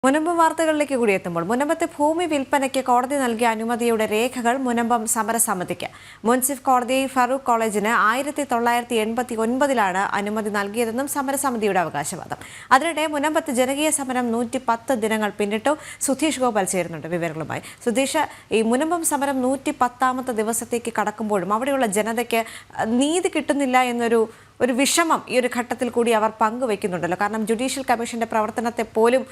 മുനമ്പം വാർത്തകളിലേക്ക് കൂടി എത്തുമ്പോൾ മുനമ്പത്തെ ഭൂമി വിൽപ്പനയ്ക്ക് കോടതി നൽകിയ അനുമതിയുടെ രേഖകൾ മുനമ്പം സമരസമിതിക്ക് മുൻസിഫ് കോടതി ഫറൂഖ് കോളേജിന് 1989 അനുമതി നൽകിയതെന്നും സമരസമിതിയുടെ അവകാശവാദം. അതിനിടെ മുനമ്പത്ത് ജനകീയ സമരം 110 ദിനങ്ങൾ പിന്നിട്ടു. സുധീഷ് ഗോപാൽ ചേരുന്നുണ്ട് വിവരങ്ങളുമായി. സുധീഷ്, ഈ മുനമ്പം സമരം 110ാമത്തെ ദിവസത്തേക്ക് കടക്കുമ്പോഴും അവിടെയുള്ള ജനതയ്ക്ക് നീതി കിട്ടുന്നില്ല എന്നൊരു വിഷമം ഈ ഒരു ഘട്ടത്തിൽ കൂടി അവർ പങ്കുവെക്കുന്നുണ്ടല്ലോ. കാരണം ജുഡീഷ്യൽ കമ്മീഷന്റെ പ്രവർത്തനത്തെ പോലും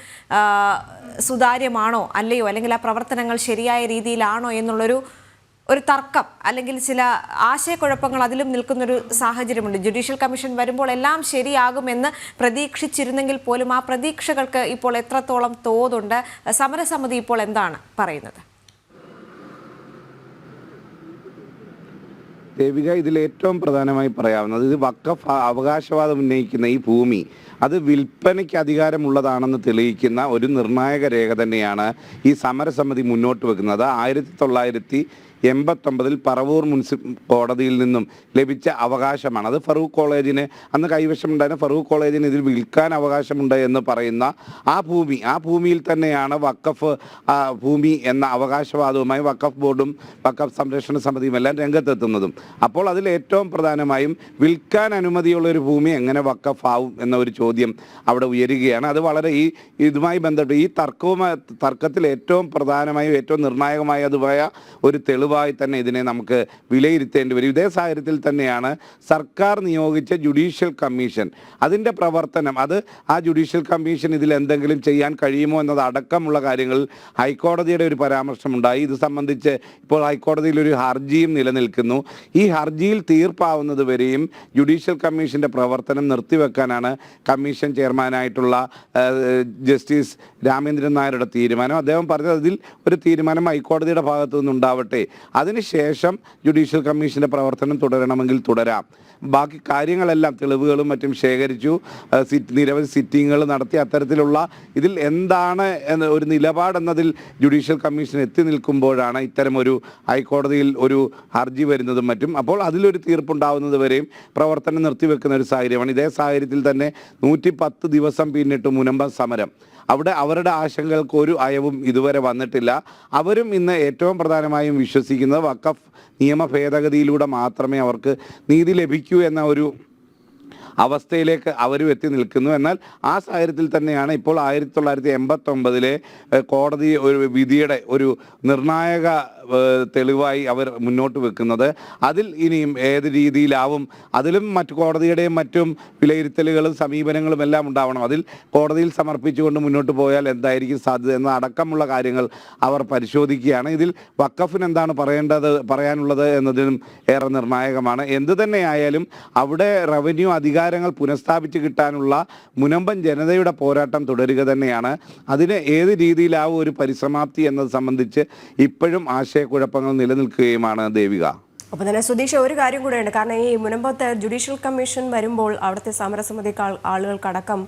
സുതാര്യമാണോ അല്ലയോ, അല്ലെങ്കിൽ ആ പ്രവർത്തനങ്ങൾ ശരിയായ രീതിയിലാണോ എന്നുള്ളൊരു തർക്കം അല്ലെങ്കിൽ ചില ആശയക്കുഴപ്പങ്ങൾ അതിലും നിൽക്കുന്നൊരു സാഹചര്യമുണ്ട്. ജുഡീഷ്യൽ കമ്മീഷൻ വരുമ്പോൾ എല്ലാം ശരിയാകുമെന്ന് പ്രതീക്ഷിച്ചിരുന്നെങ്കിൽ പോലും ആ പ്രതീക്ഷകൾക്ക് ഇപ്പോൾ എത്രത്തോളം തോതുണ്ട്? സമരസമിതി ഇപ്പോൾ എന്താണ് പറയുന്നത്? ദേവിക, ഇതിൽ ഏറ്റവും പ്രധാനമായി പറയാവുന്നത് ഇത് വഖഫ് അവകാശവാദം ഉന്നയിക്കുന്ന ഈ ഭൂമി അത് വിൽപ്പനയ്ക്ക് അധികാരമുള്ളതാണെന്ന് തെളിയിക്കുന്ന ഒരു നിർണായക രേഖ തന്നെയാണ് ഈ സമരസമിതി മുന്നോട്ട് വെക്കുന്നത്. 1989 പറവൂർ മുനിസിപ്പൽ കോടതിയിൽ നിന്നും ലഭിച്ച അവകാശമാണ്. അത് ഫറൂഖ് കോളേജിന് അന്ന് കൈവശമുണ്ടായിരുന്ന ഫറൂഖ് കോളേജിന് ഇതിൽ വിൽക്കാൻ അവകാശമുണ്ട് എന്ന് പറയുന്ന ആ ഭൂമിയിൽ തന്നെയാണ് വഖഫ് ഭൂമി എന്ന അവകാശവാദവുമായി വഖഫ് ബോർഡും വഖഫ് സംരക്ഷണ സമിതിയും എല്ലാം രംഗത്തെത്തുന്നതും. അപ്പോൾ അതിൽ ഏറ്റവും പ്രധാനമായും വിൽക്കാൻ അനുമതിയുള്ള ഒരു ഭൂമി എങ്ങനെ വഖഫ് ആവും എന്ന ഒരു ചോദ്യം അവിടെ ഉയരുകയാണ്. അത് വളരെ ഇതുമായി ബന്ധപ്പെട്ട് ഈ തർക്കത്തിൽ ഏറ്റവും പ്രധാനമായും ഏറ്റവും നിർണായകമായതുമായ ഒരു തെളിവായി തന്നെ ഇതിനെ നമുക്ക് വിലയിരുത്തേണ്ടി വരും. ഇതേ സാഹചര്യത്തിൽ തന്നെയാണ് സർക്കാർ നിയോഗിച്ച ജുഡീഷ്യൽ കമ്മീഷൻ അതിൻ്റെ പ്രവർത്തനം. ആ ജുഡീഷ്യൽ കമ്മീഷൻ ഇതിൽ എന്തെങ്കിലും ചെയ്യാൻ കഴിയുമോ എന്നത് അടക്കമുള്ള കാര്യങ്ങളിൽ ഹൈക്കോടതിയുടെ ഒരു പരാമർശമുണ്ടായി. ഇത് സംബന്ധിച്ച് ഇപ്പോൾ ഹൈക്കോടതിയിൽ ഒരു ഹർജിയും നിലനിൽക്കുന്നു. ഈ ഹർജിയിൽ തീർപ്പാവുന്നത് വരെയും ജുഡീഷ്യൽ കമ്മീഷന്റെ പ്രവർത്തനം നിർത്തിവെക്കാനാണ് കമ്മീഷൻ ചെയർമാനായിട്ടുള്ള ജസ്റ്റിസ് രാമേന്ദ്രൻ നായരുടെ തീരുമാനം. അദ്ദേഹം പറഞ്ഞത് അതിൽ ഒരു തീരുമാനം ഹൈക്കോടതിയുടെ ഭാഗത്തു നിന്നുണ്ടാവട്ടെ, അതിനുശേഷം ജുഡീഷ്യൽ കമ്മീഷന്റെ പ്രവർത്തനം തുടരണമെങ്കിൽ തുടരാം. ബാക്കി കാര്യങ്ങളെല്ലാം തെളിവുകളും മറ്റും ശേഖരിച്ചു, നിരവധി സിറ്റിങ്ങുകൾ നടത്തി. അത്തരത്തിലുള്ള ഇതിൽ എന്താണ് ഒരു നിലപാടെന്നതിൽ ജുഡീഷ്യൽ കമ്മീഷൻ എത്തി നിൽക്കുമ്പോഴാണ് ഇത്തരം ഒരു ഹൈക്കോടതിയിൽ ഒരു ഹർജി വരുന്നതും മറ്റും. അപ്പോൾ അതിലൊരു തീർപ്പുണ്ടാവുന്നത് വരെയും പ്രവർത്തനം നിർത്തിവെക്കുന്ന ഒരു സാഹചര്യമാണ്. ഇതേ സാഹചര്യത്തിൽ തന്നെ 110 ദിവസം പിന്നിട്ട് മുനമ്പം സമരം. അവിടെ അവരുടെ ആശങ്കകൾക്ക് ഒരു അയവും ഇതുവരെ വന്നിട്ടില്ല. അവരും ഇന്ന് ഏറ്റവും പ്രധാനമായും വിശ്വസിക്കുന്നത് വഖഫ് നിയമ ഭേദഗതിയിലൂടെ മാത്രമേ അവർക്ക് നീതി ലഭിക്കൂ എന്ന ഒരു അവസ്ഥയിലേക്ക് അവരും എത്തി നിൽക്കുന്നു. എന്നാൽ ആ സാഹചര്യത്തിൽ തന്നെയാണ് ഇപ്പോൾ 1989 കോടതി ഒരു വിധിയുടെ ഒരു നിർണായക തെളിവായി അവർ മുന്നോട്ട് വെക്കുന്നത്. അതിൽ ഇനിയും ഏത് രീതിയിലാവും, അതിലും മറ്റു കോടതിയുടെയും മറ്റും വിലയിരുത്തലുകളും സമീപനങ്ങളും എല്ലാം ഉണ്ടാവണം. അതിൽ കോടതിയിൽ സമർപ്പിച്ചുകൊണ്ട് മുന്നോട്ട് പോയാൽ എന്തായിരിക്കും സാധ്യത എന്ന അടക്കമുള്ള കാര്യങ്ങൾ അവർ പരിശോധിക്കുകയാണ്. ഇതിൽ വഖഫിന് എന്താണ് പറയാനുള്ളത് എന്നതിനും ഏറെ നിർണായകമാണ്. എന്തു തന്നെയായാലും അവിടെ റവന്യൂ അധികാരങ്ങൾ പുനഃസ്ഥാപിച്ച് കിട്ടാനുള്ള മുനമ്പൻ ജനതയുടെ പോരാട്ടം തുടരുക തന്നെയാണ്. അതിന് ഏത് രീതിയിലാവും ഒരു പരിസമാപ്തി എന്നത് സംബന്ധിച്ച് ഇപ്പോഴും ആശയക്കുഴപ്പങ്ങൾ നിലനിൽക്കുകയുമാണ് ദേവിക. അപ്പോൾ തന്നെ സുധീഷ്, ഒരു കാര്യം കൂടെയുണ്ട്. കാരണം ഈ മുനമ്പത്തെ ജുഡീഷ്യൽ കമ്മീഷൻ വരുമ്പോൾ അവിടുത്തെ സമരസമിതി ആളുകൾക്കടക്കം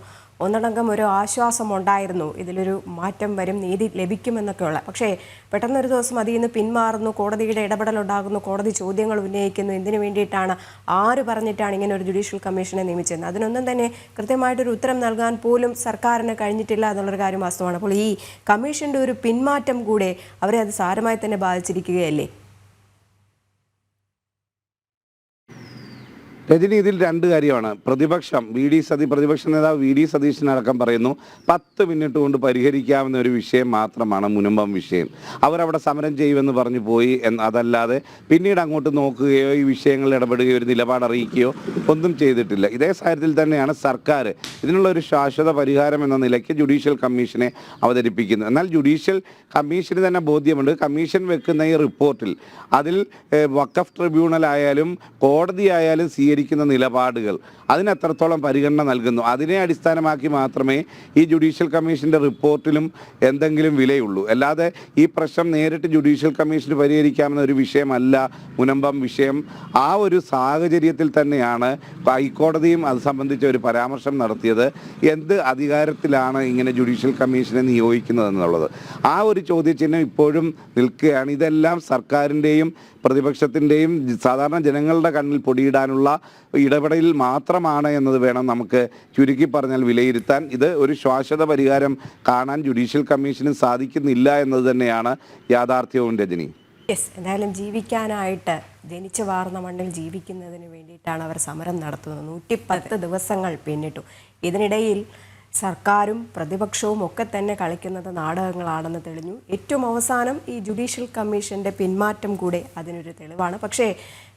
ഒന്നടങ്കം ഒരു ആശ്വാസം ഉണ്ടായിരുന്നു, ഇതിലൊരു മാറ്റം വരും, നീതി ലഭിക്കുമെന്നൊക്കെയുള്ള. പക്ഷേ പെട്ടെന്നൊരു ദിവസം അതിൽ നിന്ന് പിന്മാറുന്നു, കോടതിയുടെ ഇടപെടലുണ്ടാകുന്നു, കോടതി ചോദ്യങ്ങൾ ഉന്നയിക്കുന്നു. എന്തിനു വേണ്ടിയിട്ടാണ്, ആര് പറഞ്ഞിട്ടാണ് ഇങ്ങനെ ഒരു ജുഡീഷ്യൽ കമ്മീഷനെ നിയമിച്ചത്? അതിനൊന്നും തന്നെ കൃത്യമായിട്ടൊരു ഉത്തരം നൽകാൻ പോലും സർക്കാരിന് കഴിഞ്ഞിട്ടില്ല എന്നുള്ളൊരു കാര്യം വാസ്തവമാണ്. അപ്പോൾ ഈ കമ്മീഷൻ്റെ ഒരു പിന്മാറ്റം കൂടെ അവരെ അത് സാരമായി തന്നെ ബാധിച്ചിരിക്കുകയല്ലേ? രജനി, ഇതിൽ രണ്ട് കാര്യമാണ്. പ്രതിപക്ഷം പ്രതിപക്ഷ നേതാവ് വി ഡി സതീശനടക്കം പറയുന്നു 10 മിനിറ്റ് കൊണ്ട് പരിഹരിക്കാവുന്ന ഒരു വിഷയം മാത്രമാണ് മുനമ്പം വിഷയം. അവരവിടെ സമരം ചെയ്യുമെന്ന് പറഞ്ഞു പോയി. അതല്ലാതെ പിന്നീട് അങ്ങോട്ട് നോക്കുകയോ ഈ വിഷയങ്ങളിൽ ഇടപെടുകയോ ഒരു നിലപാട് അറിയിക്കുകയോ ഒന്നും ചെയ്തിട്ടില്ല. ഇതേ സാഹചര്യത്തിൽ തന്നെയാണ് സർക്കാർ ഇതിനുള്ള ഒരു ശാശ്വത പരിഹാരം എന്ന നിലയ്ക്ക് ജുഡീഷ്യൽ കമ്മീഷനെ അവതരിപ്പിക്കുന്നത്. എന്നാൽ ജുഡീഷ്യൽ കമ്മീഷന് തന്നെ ബോധ്യമുണ്ട്, കമ്മീഷൻ വെക്കുന്ന ഈ റിപ്പോർട്ടിൽ അതിൽ വഖഫ് ട്രിബ്യൂണൽ ആയാലും കോടതി ആയാലും സ്വീകരിക്കുന്ന നിലപാടുകൾ അതിന് എത്രത്തോളം പരിഗണന നൽകുന്നു, അതിനെ അടിസ്ഥാനമാക്കി മാത്രമേ ഈ ജുഡീഷ്യൽ കമ്മീഷൻ്റെ റിപ്പോർട്ടിലും എന്തെങ്കിലും വിലയുള്ളൂ. അല്ലാതെ ഈ പ്രശ്നം നേരിട്ട് ജുഡീഷ്യൽ കമ്മീഷന് പരിഹരിക്കാവുന്ന ഒരു വിഷയമല്ല മുനമ്പം വിഷയം. ആ ഒരു സാഹചര്യത്തിൽ തന്നെയാണ് ഹൈക്കോടതിയും അത് സംബന്ധിച്ച ഒരു പരാമർശം നടത്തിയത്. എന്ത് അധികാരത്തിലാണ് ഇങ്ങനെ ജുഡീഷ്യൽ കമ്മീഷനെ നിയോഗിക്കുന്നത് എന്നുള്ളത് ആ ഒരു ചോദ്യചിഹ്നം ഇപ്പോഴും നിൽക്കുകയാണ്. ഇതെല്ലാം സർക്കാരിൻ്റെയും പ്രതിപക്ഷത്തിൻ്റെയും സാധാരണ ജനങ്ങളുടെ കണ്ണിൽ പൊടിയിടാനുള്ള ഇടപെടൽ മാത്രമാണ് എന്നത് വേണം നമുക്ക് ചുരുക്കി പറഞ്ഞാൽ വിലയിരുത്താൻ. ഇത് ഒരു ശാശ്വത പരിഹാരം കാണാൻ ജുഡീഷ്യൽ കമ്മീഷന് സാധിക്കുന്നില്ല എന്നത് തന്നെയാണ് യാഥാർത്ഥ്യവും രജനി. എന്തായാലും ജീവിക്കാനായിട്ട് ജനിച്ചു വാർന്ന മണ്ണിൽ ജീവിക്കുന്നതിന് വേണ്ടിയിട്ടാണ് അവർ സമരം നടത്തുന്നത്. 110 ദിവസങ്ങൾ പിന്നിട്ടു. ഇതിനിടയിൽ സർക്കാരും പ്രതിപക്ഷവും ഒക്കെ തന്നെ കളിക്കുന്നത് നാടകങ്ങളാണെന്ന് തെളിഞ്ഞു. ഏറ്റവും അവസാനം ഈ ജുഡീഷ്യൽ കമ്മീഷന്റെ പിന്മാറ്റം കൂടെ അതിനൊരു തെളിവാണ്. പക്ഷേ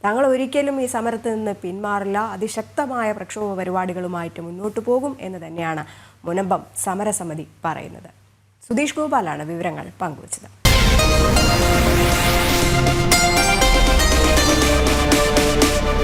തങ്ങൾ ഒരിക്കലും ഈ സമരത്തിൽ നിന്ന് പിന്മാറില്ല, അതിശക്തമായ പ്രക്ഷോഭ പരിപാടികളുമായിട്ട് മുന്നോട്ട് പോകും എന്ന് തന്നെയാണ് മുനമ്പം സമരസമിതി പറയുന്നത്. സുധീഷ് ഗോപാലാണ് വിവരങ്ങൾ പങ്കുവച്ചത്.